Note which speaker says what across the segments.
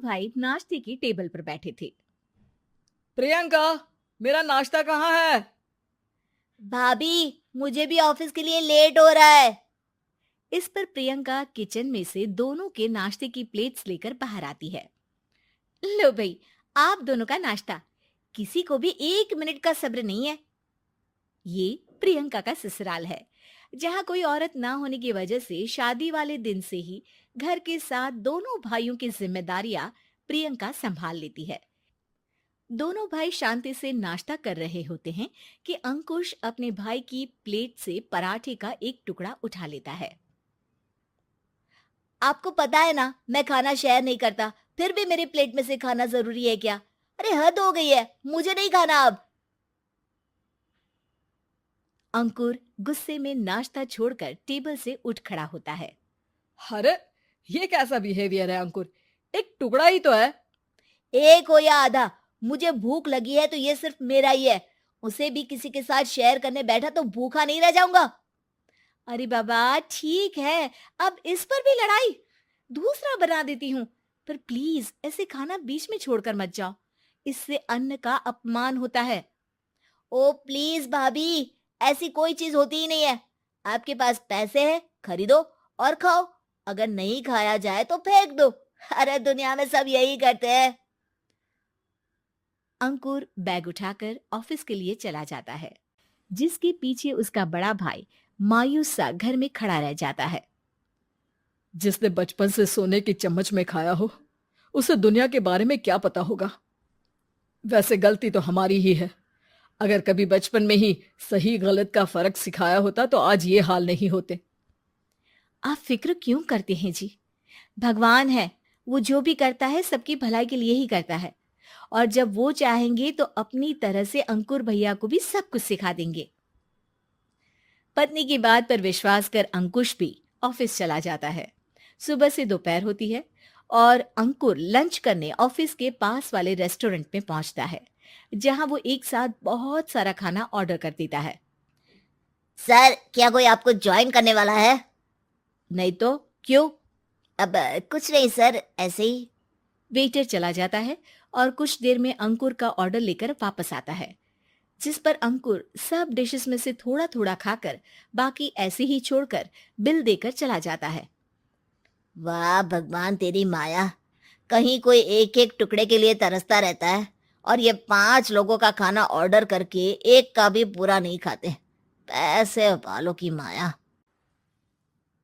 Speaker 1: भाई नाश्ते की टेबल पर बैठे थे।
Speaker 2: प्रियंका, मेरा नाश्ता कहाँ है?
Speaker 3: भाभी, मुझे भी ऑफिस के लिए लेट हो रहा है।
Speaker 1: इस पर प्रियंका किचन में से दोनों के नाश्ते की प्लेट्स लेकर बाहर आती है। लो भाई, आप दोनों का नाश्ता। किसी को भी 1 मिनट का सब्र नहीं है। ये प्रियंका का ससुराल है, जहाँ कोई औरत ना होने की वजह से शादी वाले दिन से ही घर के साथ दोनों भाइयों की जिम्मेदारियां प्रियंका संभाल लेती है। दोनों भाई शांति से नाश्ता कर रहे होते हैं कि अंकुश अपने भाई की प्लेट से पराठे का एक टुकड़ा उठा लेता है।
Speaker 3: आपको पता है ना, मैं खाना शेयर नहीं करता, फिर भी मेरी प्लेट में से खाना जरूरी है क्या? अरे हद हो गई है, मुझे नहीं खाना अब।
Speaker 1: अंकुर गुस्से में नाश्ता छोड़कर टेबल से उठ खड़ा होता है।
Speaker 2: अरे, ये कैसा बिहेवियर है अंकुर? एक टुकड़ा ही तो है।
Speaker 3: एक हो या आधा, मुझे भूख लगी है तो ये सिर्फ मेरा ही है। उसे भी किसी के साथ शेयर करने बैठा तो भूखा नहीं रह जाऊंगा।
Speaker 1: अरे बाबा ठीक है, अब इस पर भी लड़ाई। दूसरा बना देती हूँ, पर प्लीज ऐसे खाना बीच में छोड़कर मत जाओ। इससे अन्न का अपमान होता है।
Speaker 3: ओ प्लीज भाभी, ऐसी कोई चीज होती ही नहीं है। आपके पास पैसे हैं, खरीदो और खाओ। अगर नहीं खाया जाए तो फेंक दो। अरे दुनिया में सब यही करते हैं।
Speaker 1: अंकुर बैग उठाकर ऑफिस के लिए चला जाता है, जिसके पीछे उसका बड़ा भाई मायूस सा घर में खड़ा रह जाता है।
Speaker 2: जिसने बचपन से सोने की चम्मच में खाया हो, उसे दुनिया के बारे में क्या पता होगा। वैसे गलती तो हमारी ही है। अगर कभी बचपन में ही सही गलत का फर्क सिखाया होता तो आज ये हाल नहीं होते।
Speaker 1: आप फिक्र क्यों करते हैं जी? भगवान है, वो जो भी करता है सबकी भलाई के लिए ही करता है। और जब वो चाहेंगे तो अपनी तरह से अंकुर भैया को भी सब कुछ सिखा देंगे। पत्नी की बात पर विश्वास कर अंकुश भी ऑफिस चला जाता है। सुबह से दोपहर होती है और अंकुर लंच करने ऑफिस के पास वाले रेस्टोरेंट में पहुंचता है, जहां वो एक साथ बहुत सारा खाना ऑर्डर कर देता है।
Speaker 3: सर, क्या कोई आपको ज्वाइन करने वाला है?
Speaker 1: नहीं तो क्यों?
Speaker 3: अब कुछ नहीं सर, ऐसे ही।
Speaker 1: वेटर चला जाता है और कुछ देर में अंकुर का ऑर्डर लेकर वापस आता है, जिस पर अंकुर सब डिशेस में से थोड़ा थोड़ा खाकर बाकी ऐसे ही छोड़कर बिल देकर चला जाता है।
Speaker 3: वाह भगवान, तेरी माया। कहीं कोई एक एक टुकड़े के लिए तरसता रहता है और ये 5 लोगों का खाना ऑर्डर करके एक का भी पूरा नहीं खाते। पैसे वालों की माया।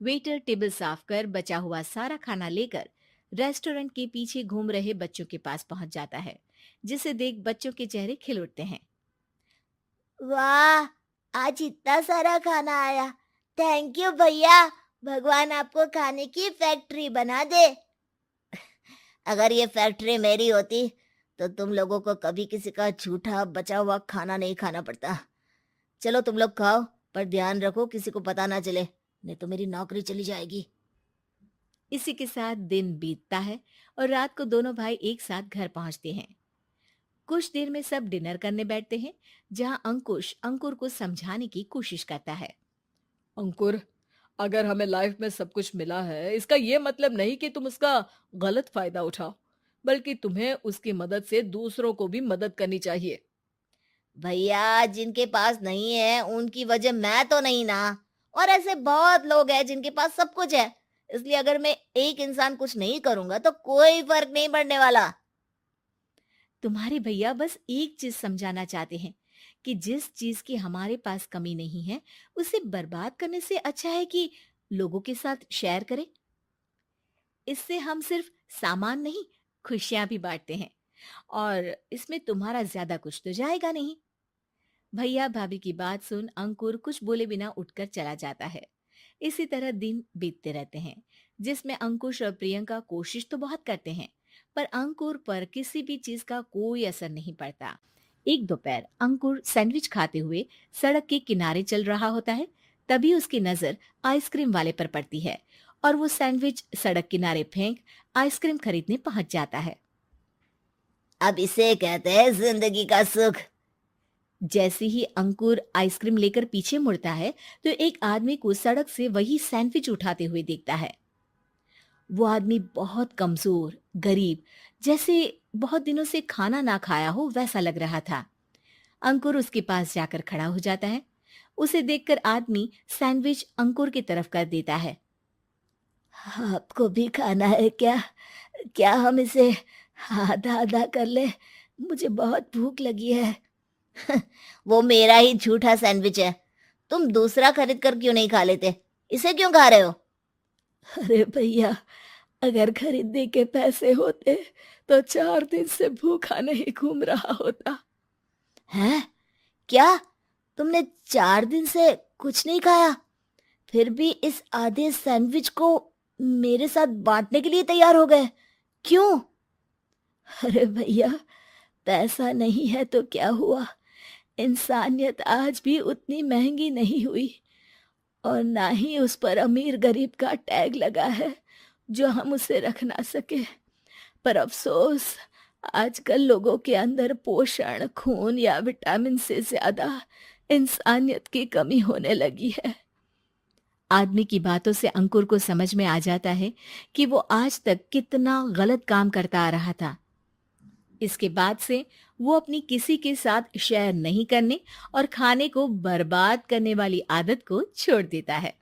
Speaker 1: वेटर टेबल साफ कर बचा हुआ सारा खाना लेकर रेस्टोरेंट के पीछे घूम रहे बच्चों के पास पहुंच जाता है, जिसे देख बच्चों के चेहरे खिल उठते हैं।
Speaker 3: वाह, आज इतना सारा खाना आया। थैंक यू भैया। भगवान आपको खाने की फैक्ट्री बना दे। अगर ये फैक्ट्री मेरी होती तो तुम लोगों को कभी किसी का झूठा बचा हुआ खाना नहीं खाना पड़ता। चलो तुम लोग खाओ, पर ध्यान रखो किसी को पता ना चले, नहीं तो मेरी नौकरी चली जाएगी।
Speaker 1: इसी के साथ दिन बीतता है और रात को दोनों भाई एक साथ घर पहुंचते हैं। कुछ देर में सब डिनर करने बैठते हैं, जहां अंकुश अंकुर को समझाने की कोशिश करता है।
Speaker 2: अंकुर, अगर हमें लाइफ में सब कुछ मिला है, इसका ये मतलब नहीं कि तुम उसका गलत फायदा उठाओ, बल्कि तुम्हें उसकी मदद से दूसरों को भी मदद करनी चाहिए।
Speaker 3: भैया, जिनके पास नहीं है उनकी वजह मैं तो नहीं ना। और ऐसे बहुत लोग हैं जिनके पास सब कुछ है। इसलिए अगर मैं एक इंसान कुछ नहीं करूंगा तो कोई फर्क नहीं पड़ने वाला।
Speaker 1: तुम्हारे भैया बस एक चीज समझाना चाहते हैं कि जिस चीज की हमारे पास कमी नहीं है, उसे बर्बाद करने से अच्छा है कि लोगों के साथ शेयर करें। इससे हम सिर्फ सामान नहीं, खुशियां भी बांटते हैं, और इसमें तुम्हारा ज्यादा कुछ तो जाएगा नहीं। भैया भाभी की बात सुन अंकुर कुछ बोले बिना उठकर चला जाता है। इसी तरह दिन बीतते रहते हैं, जिसमें अंकुश और प्रियंका कोशिश तो बहुत करते हैं, पर अंकुर पर किसी भी चीज का कोई असर नहीं पड़ता। एक दोपहर अंकुर सैंडविच खाते हुए सड़क के किनारे चल रहा होता है। तभी उसकी नजर आइसक्रीम वाले पर पड़ती है और वो सैंडविच सड़क किनारे फेंक आइसक्रीम खरीदने पहुंच जाता है।
Speaker 3: अब इसे कहते हैं जिंदगी का सुख।
Speaker 1: जैसे ही अंकुर आइसक्रीम लेकर पीछे मुड़ता है तो एक आदमी को सड़क से वही सैंडविच उठाते हुए देखता है। वो आदमी बहुत कमजोर, गरीब, जैसे बहुत दिनों से खाना ना खाया हो वैसा लग रहा था। अंकुर उसके पास जाकर खड़ा हो जाता है। उसे देखकर आदमी सैंडविच अंकुर की तरफ कर देता है।
Speaker 3: आपको भी खाना है क्या? क्या हम इसे आधा आधा कर ले? मुझे बहुत भूख लगी है। वो मेरा ही झूठा सैंडविच है। तुम दूसरा खरीद कर क्यों नहीं खा लेते? इसे क्यों खा रहे हो?
Speaker 2: अरे भैया, अगर खरीदने के पैसे होते तो 4 दिन से भूखा नहीं घूम रहा होता।
Speaker 3: हैं? क्या? तुमने 4 दिन से कुछ नहीं खाया, फिर भी इस आधे सैंडविच को मेरे साथ बांटने के लिए तैयार हो गए? क्यों?
Speaker 2: अरे भैया, पैसा नहीं है तो क्या हुआ, इंसानियत आज भी उतनी महंगी नहीं हुई, और ना ही उस पर अमीर गरीब का टैग लगा है जो हम उसे रख ना सके। पर अफसोस, आजकल लोगों के अंदर पोषण, खून या विटामिन से ज्यादा इंसानियत की कमी होने लगी है।
Speaker 1: आदमी की बातों से अंकुर को समझ में आ जाता है कि वो आज तक कितना गलत काम करता आ रहा था। इसके बाद से वो अपनी किसी के साथ शेयर नहीं करने और खाने को बर्बाद करने वाली आदत को छोड़ देता है।